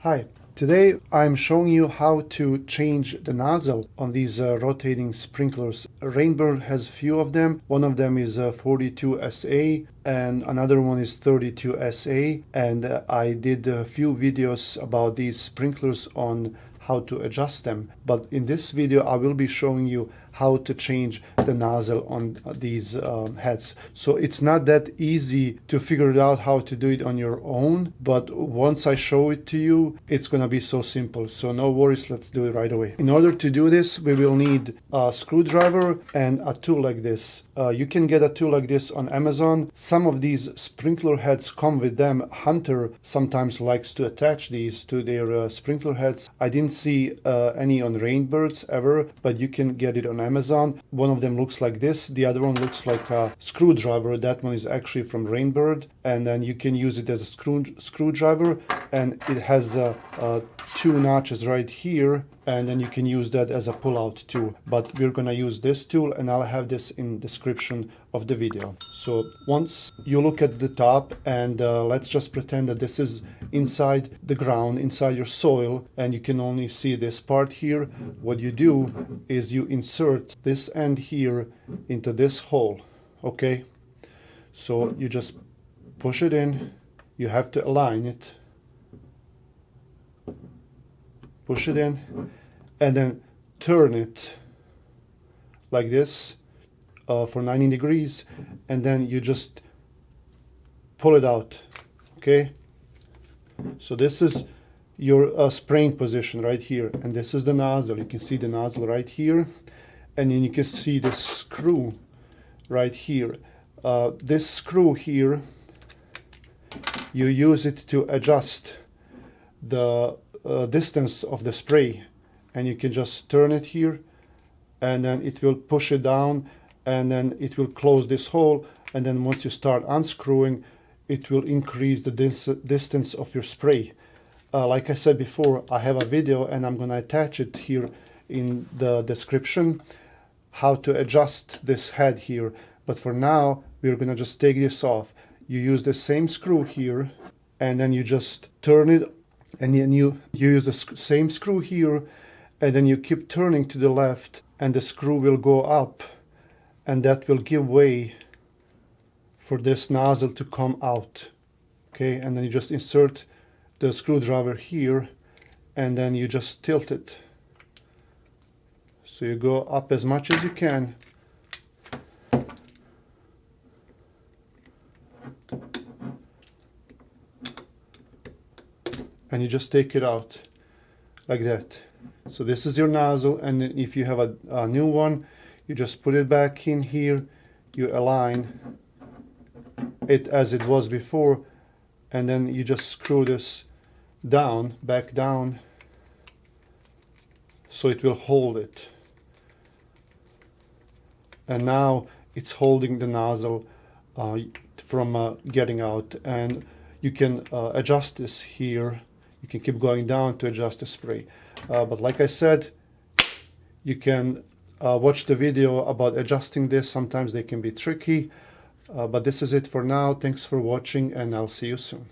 Hi, today I'm showing you how to change the nozzle on these rotating sprinklers. RainBird has few of them. One of them is 42SA and another one is 32SA, and I did a few videos about these sprinklers on how to adjust them, but in this video I will be showing you how to change the nozzle on these heads. So it's not that easy to figure it out how to do it on your own, but once I show it to you, it's gonna be so simple. So no worries, let's do it right away. In order to do this, we will need a screwdriver and a tool like this. You can get a tool like this on Amazon. Some of these sprinkler heads come with them. Hunter sometimes likes to attach these to their sprinkler heads. I didn't see any on RainBirds ever, but you can get it on Amazon. One of them looks like this, the other one looks like a screwdriver. That one is actually from RainBird, and then you can use it as a screwdriver, and it has two notches right here, and then you can use that as a pull-out tool. But we're gonna use this tool, and I'll have this in description of the video. So once you look at the top, and let's just pretend that this is inside the ground, inside your soil, and you can only see this part here. What you do is you insert this end here into this hole, okay? So you just push it in, you have to align it, push it in, and then turn it like this for 90 degrees, and then you just pull it out, okay? So this is your spraying position right here, and this is the nozzle. You can see the nozzle right here, and then you can see the screw right here. This screw here, you use it to adjust the distance of the spray, and you can just turn it here, and then it will push it down, and then it will close this hole, and then once you start unscrewing, it will increase the distance of your spray. Like I said before, I have a video, and I'm gonna attach it here in the description, how to adjust this head here. But for now, we're gonna just take this off. You use the same screw here, and then you just turn it, and then you use the same screw here, and then you keep turning to the left, and the screw will go up, and that will give way for this nozzle to come out, okay? And then you just insert the screwdriver here, and then you just tilt it. So you go up as much as you can, and you just take it out like that. So this is your nozzle, and if you have a new one, you just put it back in here, you align it as it was before, and then you just screw this down, back down, so it will hold it. And now it's holding the nozzle from getting out, and you can adjust this here. You can keep going down to adjust the spray. But like I said, you can watch the video about adjusting this. Sometimes they can be tricky, but this is it for now. Thanks for watching, and I'll see you soon.